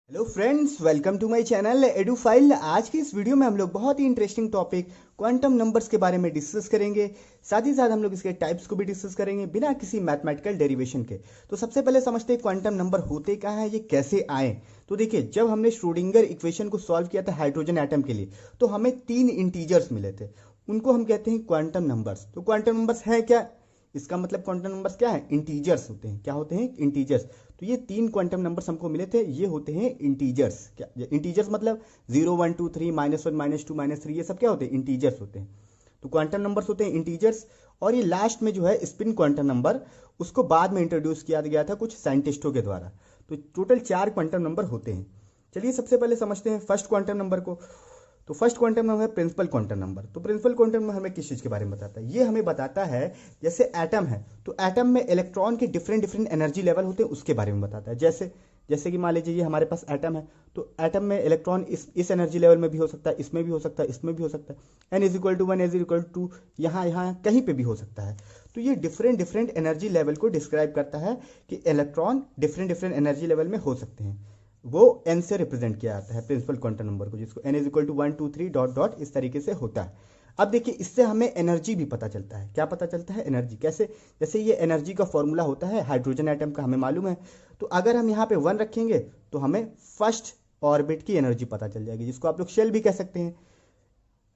Hello friends, welcome to my channel Edufile. आज की इस वीडियो में हम लोग बहुत ही इंटरेस्टिंग टॉपिक क्वांटम नंबर्स के बारे में डिस्कस करेंगे। साथ ही साथ हम लोग इसके टाइप्स को भी डिस्कस करेंगे बिना किसी मैथमेटिकल डेरिवेशन के। तो सबसे पहले समझते हैं क्वांटम नंबर होते क्या हैं, ये कैसे आए। तो देखिए, जब हमने श्रोडिंगर इक्वेशन को सॉल्व किया था हाइड्रोजन एटम के लिए, तो हमें 3 इंटीजर्स मिले थे। उनको हम कहते हैं क्वांटम नंबर्स। तो क्वांटम नंबर्स है क्या? इसका मतलब क्वांटम नंबर्स क्या है? इंटीजर्स होते हैं। क्या होते हैं? इंटीजर्स। तो ये 3 क्वांटम नंबर्स हमको मिले थे, ये होते हैं इंटीजर्स। क्या इंटीजर्स मतलब 0 1 2 3 -1 -2 -3, ये सब क्या होते हैं? इंटीजर्स होते हैं। तो क्वांटम नंबर्स होते हैं इंटीजर्स। और ये लास्ट में जो है स्पिन क्वांटम नंबर, उसको बाद में इंट्रोड्यूस किया गया था कुछ साइंटिस्टों के द्वारा। तो टोटल 4 क्वांटम नंबर होते हैं। चलिए सबसे पहले समझते हैं फर्स्ट क्वांटम नंबर को। तो फर्स्ट क्वांटम नंबर है प्रिंसिपल क्वांटम नंबर। तो प्रिंसिपल क्वांटम नंबर हमें किस चीज़ के बारे में बताता है? ये हमें बताता है, जैसे एटम है तो एटम में इलेक्ट्रॉन के डिफरेंट डिफरेंट एनर्जी लेवल होते हैं, उसके बारे में बताता है। जैसे जैसे कि मान लीजिए ये हमारे पास एटम है, तो एटम में इलेक्ट्रॉन इस एनर्जी लेवल में भी हो सकता है, इसमें भी हो सकता है, इसमें भी हो सकता है। n = 1, n = 2, यहाँ यहाँ कहीं पे भी हो सकता है। तो ये डिफरेंट डिफरेंट एनर्जी लेवल को डिस्क्राइब करता है कि electron different different energy level में हो सकते हैं। वो n से रिप्रेजेंट किया जाता है प्रिंसिपल क्वांटम नंबर को, जिसको n = 1 2 3 डॉट डॉट इस तरीके से होता है। अब देखिए, इससे हमें एनर्जी भी पता चलता है। क्या पता चलता है? एनर्जी। कैसे? जैसे ये एनर्जी का फॉर्मूला होता है हाइड्रोजन एटम का, हमें मालूम है। तो अगर हम यहाँ पे 1 रखेंगे तो हमें फर्स्ट ऑर्बिट की एनर्जी पता चल जाएगी, जिसको आप लोग शेल भी कह सकते हैं।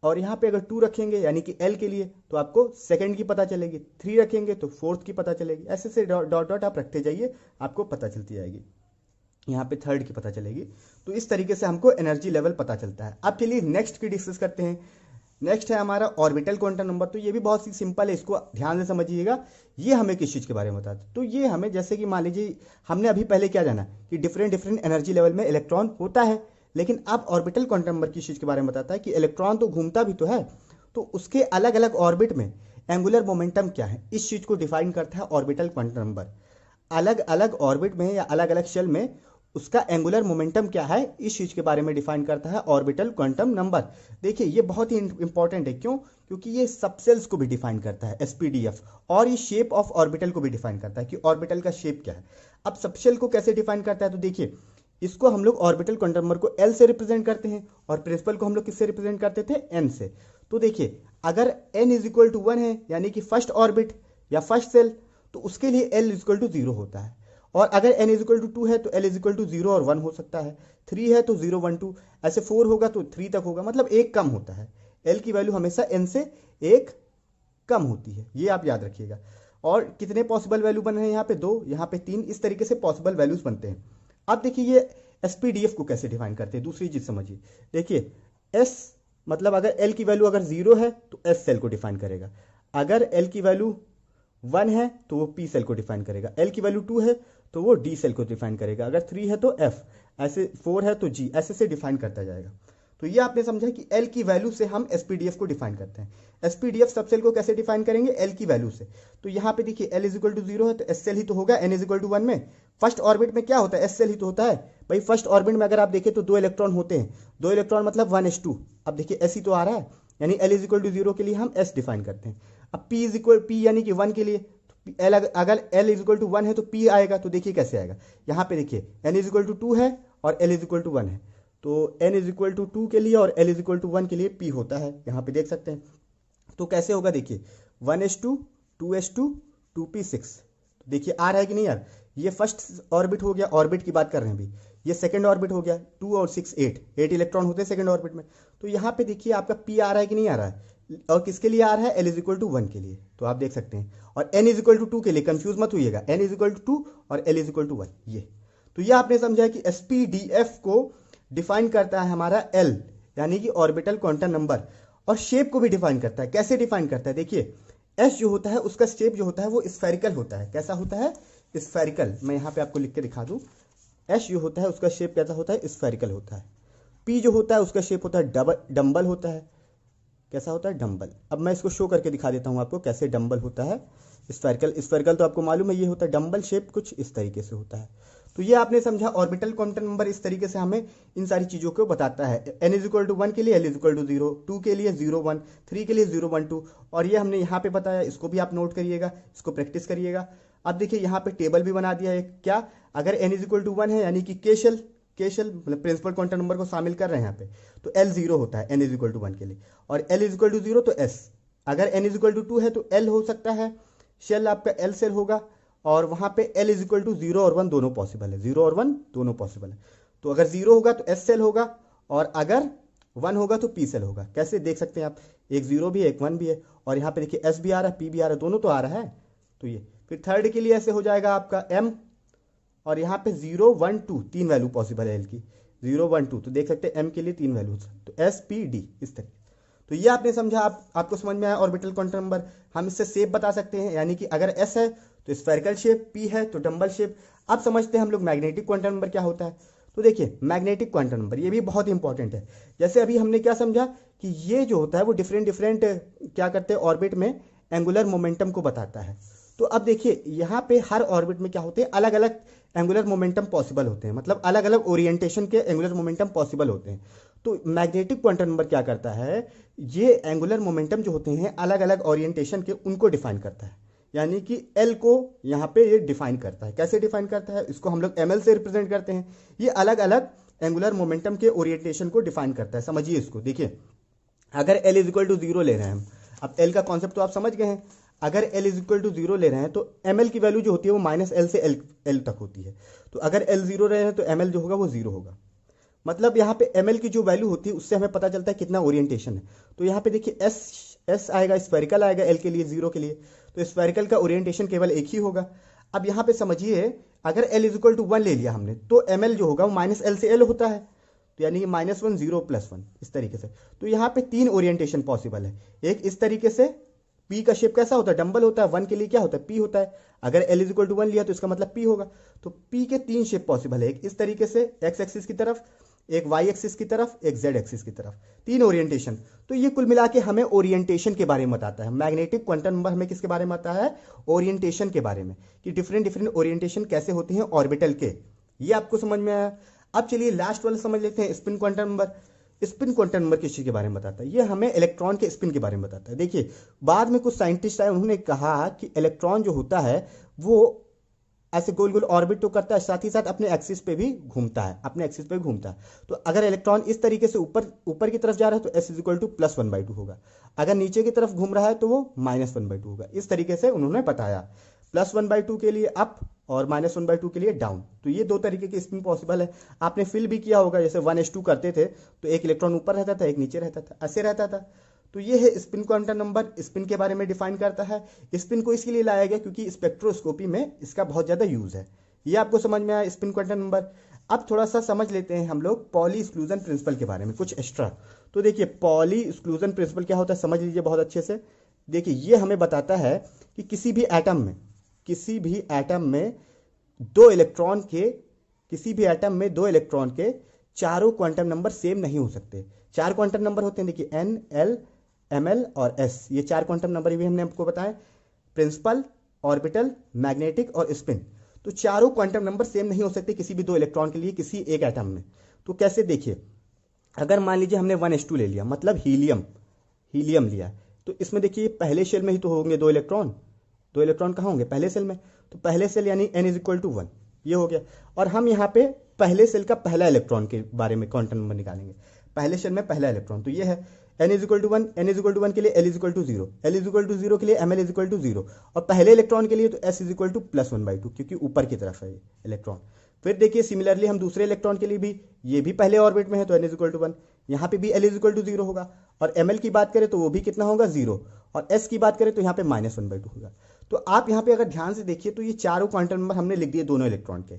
और यहाँ पे अगर 2 रखेंगे यानी कि एल के लिए, तो आपको सेकंड की पता चलेगी। 3 रखेंगे तो फोर्थ की पता चलेगी। ऐसे से डॉट डॉट डॉट आप रखते जाइए, आपको पता चलती जाएगी। यहाँ पे थर्ड की पता चलेगी। तो इस तरीके से हमको एनर्जी लेवल पता चलता है। अब चलिए नेक्स्ट की डिस्कस करते हैं। नेक्स्ट है हमारा ऑर्बिटल क्वांटम नंबर। तो ये भी बहुत ही सिंपल है, इसको ध्यान से समझिएगा। ये हमें किस चीज़ के बारे में बताता है? तो ये हमें, जैसे कि मान लीजिए हमने अभी पहले क्या जाना कि डिफरेंट डिफरेंट एनर्जी लेवल में इलेक्ट्रॉन होता है, लेकिन अब ऑर्बिटल क्वांटम नंबर किस चीज़ के बारे में बताता है कि इलेक्ट्रॉन तो घूमता भी तो है, तो उसके अलग अलग ऑर्बिट में एंगुलर मोमेंटम क्या है, इस चीज़ को डिफाइन करता है ऑर्बिटल क्वांटम नंबर। अलग अलग ऑर्बिट में या अलग अलग शेल में उसका एंगुलर मोमेंटम क्या है, इस चीज के बारे में डिफाइन करता है ऑर्बिटल क्वांटम नंबर। देखिए, ये बहुत ही इंपॉर्टेंट है। क्यों? क्योंकि ये सबसेल्स को भी डिफाइन करता है, एसपीडीएफ। और ये शेप ऑफ ऑर्बिटल को भी डिफाइन करता है कि ऑर्बिटल का शेप क्या है। अब सबसेल को कैसे डिफाइन करता है? तो देखिए, इसको हम लोग ऑर्बिटल क्वांटम नंबर को एल से रिप्रेजेंट करते हैं, और प्रिंसिपल को हम लोग किससे रिप्रेजेंट करते थे? एन से। तो देखिए, अगर n = 1 है यानी कि फर्स्ट ऑर्बिट या फर्स्ट सेल, तो उसके लिए l = 0 होता है। और अगर n = 2 है तो l = 0 और 1 हो सकता है। 3 है तो 0 1 2, ऐसे 4 होगा तो 3 तक होगा, मतलब एक कम होता है। l की वैल्यू हमेशा n से एक कम होती है, ये आप याद रखिएगा। और कितने पॉसिबल वैल्यू बन रहे हैं? यहाँ पे 2, यहाँ पे 3, इस तरीके से पॉसिबल वैल्यूज बनते हैं। अब देखिए, ये एसपीडीएफ को कैसे डिफाइन करते हैं, दूसरी चीज समझिए। देखिए, एस मतलब अगर एल की वैल्यू अगर 0 है तो एस सेल को डिफाइन करेगा। अगर एल की वैल्यू 1 है तो वो पी सेल को डिफाइन करेगा। एल की वैल्यू 2 है तो वो डी सेल को डिफाइन करेगा। अगर 3 है तो एफ, ऐसे 4 है तो जी, ऐसे से डिफाइन करता जाएगा। तो ये आपने समझा कि एल की वैल्यू से हम एसपीडीएफ को डिफाइन करते हैं। एसपीडीएफ सबसेल को कैसे डिफाइन करेंगे? एल की वैल्यू से। तो यहाँ पे देखिए, एल = 0 है तो एस सेल ही तो होगा। एन = 1 में फर्स्ट ऑर्बिट में क्या होता है? एस सेल ही तो होता है। भाई फर्स्ट ऑर्बिट में अगर आप देखें तो 2 इलेक्ट्रॉन होते हैं। 2 इलेक्ट्रॉन मतलब 1s2। अब देखिए, एस ही तो आ रहा है, यानी एल = 0 के लिए हम एस डिफाइन करते हैं। अब पी यानी कि 1 के लिए, एल अगर एल = 1 है तो पी आएगा। तो देखिए कैसे आएगा, यहाँ पे देखिए एन = 2 है और एल = 1 है, तो n = 2 के लिए और l = 1 के लिए p होता है, यहाँ पे देख सकते हैं। तो कैसे होगा? देखिए 1s2 2s2 2p6। तो देखिए आ रहा है कि नहीं यार? ये फर्स्ट ऑर्बिट हो गया, ऑर्बिट की बात कर रहे हैं अभी। ये सेकंड ऑर्बिट हो गया, 2 और 6 8 इलेक्ट्रॉन होते हैं सेकंड ऑर्बिट में। तो यहाँ पे देखिए आपका p आ रहा है कि नहीं आ रहा है? और किसके लिए आ रहा है? l = 1 के लिए, तो आप देख सकते हैं। और n = 2 के लिए, कंफ्यूज मत होइएगा, n = 2 और l = 1। ये तो ये आपने समझा कि एसपीडीएफ को डिफाइन करता है हमारा एल, यानी कि ऑर्बिटल क्वांटम नंबर। और शेप को भी डिफाइन करता है। कैसे डिफाइन करता है? देखिए, एस जो होता है उसका शेप जो होता है वो स्फेरिकल होता है। कैसा होता है? स्फेरिकल। मैं यहाँ पे आपको लिख के दिखा दूं। एस जो होता है उसका शेप कैसा होता है? स्फेरिकल होता है। पी जो होता है उसका शेप होता है डम्बल होता है। कैसा होता है? डम्बल। अब मैं इसको शो करके दिखा देता हूँ आपको कैसे डम्बल होता है। स्फेरिकल, स्फेरिकल तो आपको मालूम है, ये होता है डम्बल शेप, कुछ इस तरीके से होता है। तो ये आपने समझा, ऑर्बिटल क्वांटम नंबर इस तरीके से हमें इन सारी चीज़ों को बताता है। n = 1 के लिए l = 0, 2 के लिए 0 1, 3 के लिए 0 1 2। और ये हमने यहाँ पे बताया, इसको भी आप नोट करिएगा, इसको प्रैक्टिस करिएगा। अब देखिए यहाँ पे टेबल भी बना दिया है। क्या? अगर n = 1 है यानी कि केशल मतलब प्रिंसिपल क्वांटम नंबर को शामिल कर रहे हैं यहाँ पे, तो L 0 होता है n इज इक्वल टू 1 के लिए, और L इज इक्वल टू 0 तो S, अगर n इज इक्वल टू 2 है तो L हो सकता है, शेल आपका L शेल होगा, और वहां पे L इज इक्वल टू 0 और 1 दोनों पॉसिबल है, 0 और 1 दोनों पॉसिबल है। तो अगर 0 होगा तो S सेल होगा, और अगर 1 होगा तो P सेल होगा। कैसे देख सकते हैं आप, एक 0 भी है एक 1 भी है, और यहाँ पे देखिए S भी आ रहा है P भी आ रहा है, दोनों तो आ रहा है। तो ये फिर थर्ड के लिए ऐसे हो जाएगा आपका M, और यहाँ पे 0 1 2 तीन वैल्यू पॉसिबल है L की, 0 1 2, तो देख सकते हैं M के लिए तीन वैल्यूज, तो S P D इस तरह। तो ये आपने समझा, आपको समझ में आया ऑर्बिटल क्वांटम नंबर। हम इससे शेप बता सकते हैं, यानी कि अगर S है तो स्फेरिकल शेप, P है तो डंबल शेप। अब समझते हैं हम लोग मैग्नेटिक क्वांटम नंबर क्या होता है। तो देखिए मैग्नेटिक क्वांटम नंबर ये भी बहुत इंपॉर्टेंट है। जैसे अभी हमने क्या समझा कि ये जो होता है वो डिफरेंट डिफरेंट क्या करते हैं ऑर्बिट में एंगुलर मोमेंटम को बताता है। तो अब देखिए यहाँ पे हर ऑर्बिट में क्या होते हैं, अलग अलग एंगुलर मोमेंटम पॉसिबल होते हैं, मतलब अलग अलग ओरिएंटेशन के एंगुलर मोमेंटम पॉसिबल होते हैं। तो मैग्नेटिक क्वांटम नंबर क्या करता है, ये एंगुलर मोमेंटम जो होते हैं अलग अलग ओरिएंटेशन के, उनको डिफाइन करता है। यानी कि L को यहाँ पे ये डिफाइन करता है। कैसे डिफाइन करता है, इसको हम लोग ML से रिप्रेजेंट करते हैं। ये अलग अलग एंगुलर मोमेंटम के ओरिएंटेशन को डिफाइन करता है। समझिए इसको, देखिए अगर L इज इक्वल टू 0 ले रहे हैं हम, अब L का कॉन्सेप्ट तो आप समझ गए हैं। अगर L इज इक्वल टू 0 ले रहे हैं तो ML की वैल्यू जो होती है वो -L से L तक होती है। तो अगर L 0 रहे हैं तो ML जो होगा वो 0 होगा। मतलब यहाँ पे ML की जो वैल्यू होती है उससे हमें पता चलता है कितना ओरिएंटेशन है। तो यहाँ पे देखिए S आएगा, स्फेरिकल आएगा L के लिए, 0 के लिए, तो स्फेरिकल का ओरिएंटेशन केवल एक ही होगा। अब यहाँ पे समझिए अगर L इज इक्वल टू 1 ले लिया हमने तो ML जो होगा वो -L से L होता है, तो यानी कि -1 0 +1 इस तरीके से। तो यहाँ पे तीन ओरिएंटेशन पॉसिबल है। एक इस तरीके से, P का शेप कैसा होता है, डंबल होता है, 1 के लिए क्या होता है, P होता है। अगर L इज इक्वल टू 1 लिया तो इसका मतलब P होगा। तो P के तीन शेप पॉसिबल है, एक इस तरीके से x एक्सिस की तरफ, एक y एक्सिस की तरफ, एक z एक्सिस की तरफ, तीन ओरिएंटेशन। तो ये कुल मिला के हमें ओरिएंटेशन के बारे में बताता है। मैग्नेटिक क्वांटम नंबर हमें किसके बारे में आता है, ओरिएंटेशन के बारे में, कि डिफरेंट डिफरेंट ओरिएंटेशन कैसे होते हैं ऑर्बिटल के। ये आपको समझ में आया। अब चलिए लास्ट वाला समझ लेते हैं, spin quantum number. Spin quantum number किस चीज के बारे में बताता है, ये हमें इलेक्ट्रॉन के स्पिन के बारे में बताता है। देखिए बाद में कुछ साइंटिस्ट आए, उन्होंने कहा कि इलेक्ट्रॉन जो होता है वो ऐसे गोल गोल ऑर्बिट तो करता है, साथ ही साथ अपने एक्सिस पे भी घूमता है, अपने एक्सिस पे भी घूमता है। तो अगर इलेक्ट्रॉन इस तरीके से ऊपर की तरफ जा रहा है तो S इज इक्वल टू +1/2 होगा, अगर नीचे की तरफ घूम रहा है तो वो -1/2 होगा। इस तरीके से उन्होंने बताया, +1/2 के लिए अप और -1/2 के लिए डाउन। तो ये दो तरीके की स्पिन पॉसिबल है। आपने फील भी किया होगा, जैसे 1s2 करते थे तो एक इलेक्ट्रॉन ऊपर रहता था, एक नीचे रहता था, ऐसे रहता था। तो ये है स्पिन क्वांटम नंबर, स्पिन के बारे में डिफाइन करता है। स्पिन को इसलिए लाया गया क्योंकि स्पेक्ट्रोस्कोपी में इसका बहुत ज़्यादा यूज है। ये आपको समझ में आया स्पिन क्वांटम नंबर। अब थोड़ा सा समझ लेते हैं हम लोग पॉली एक्सक्लूजन प्रिंसिपल के बारे में कुछ एक्स्ट्रा। तो देखिए पॉली एक्सक्लूजन प्रिंसिपल क्या होता है, समझ लीजिए बहुत अच्छे से। देखिए ये हमें बताता है कि किसी भी एटम में दो इलेक्ट्रॉन के चारों क्वांटम नंबर सेम नहीं हो सकते। चार क्वांटम नंबर होते हैं, देखिए N L ML और S, ये चार क्वांटम नंबर भी हमने आपको बताया, प्रिंसिपल, ऑर्बिटल, मैग्नेटिक और स्पिन। तो चारों क्वांटम नंबर सेम नहीं हो सकते किसी भी दो इलेक्ट्रॉन के लिए किसी एक एटम में। तो कैसे, देखिए अगर मान लीजिए हमने 1s2 ले लिया, मतलब हीलियम लिया, तो इसमें देखिए पहले शेल में ही तो होंगे दो इलेक्ट्रॉन कहाँ होंगे, पहले सेल में। तो पहले सेल यानी n इज इक्वल टू 1, ये हो गया। और हम यहाँ पे पहले सेल का पहला इलेक्ट्रॉन के बारे में क्वांटम नंबर निकालेंगे, पहले शेल में पहला इलेक्ट्रॉन। तो ये है n is equal to 1, n is equal to 1 के लिए L is equal to 0, L is equal to 0 के लिए ML इज इक्वल टू 0, और पहले इलेक्ट्रॉन के लिए तो S इज इक्वल टू +1/2 क्योंकि ऊपर की तरफ है ये इलेक्ट्रॉन। फिर देखिए सिमिलरली हम दूसरे इलेक्ट्रॉन के लिए भी, ये भी पहले ऑर्बिट में है तो n इज इक्वल टू 1, यहाँ पे भी L इज इक्वल टू 0 होगा, और ML की बात करें तो वो भी कितना होगा 0, और S की बात करें तो यहाँ पे -1/2 होगा। तो आप यहाँ पे अगर ध्यान से देखिए तो ये चारों क्वांटम नंबर हमने लिख दिए दोनों इलेक्ट्रॉन के,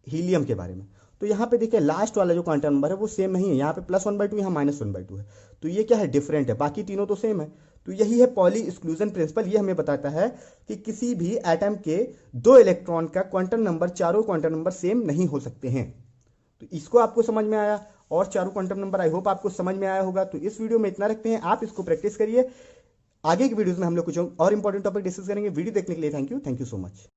हीलियम के बारे में। तो यहाँ पे देखिए लास्ट वाला जो क्वांटम नंबर है वो सेम नहीं है, यहाँ पे +1/2, यहाँ -1/2 है। तो ये क्या है, डिफरेंट है, बाकी तीनों तो सेम है। तो यही है पॉली एक्सक्लूजन प्रिंसिपल। ये हमें बताता है कि किसी भी एटम के दो इलेक्ट्रॉन का क्वांटम नंबर, चारों क्वांटम नंबर सेम नहीं हो सकते हैं। तो इसको आपको समझ में आया, और चारों क्वांटम नंबर आई होप आपको समझ में आया होगा। तो इस वीडियो में इतना रखते हैं, आप इसको प्रैक्टिस करिए। आगे की वीडियोस में हम लोग कुछ और इंपॉर्टेंट टॉपिक डिस्कस करेंगे। वीडियो देखने के लिए थैंक यू सो मच।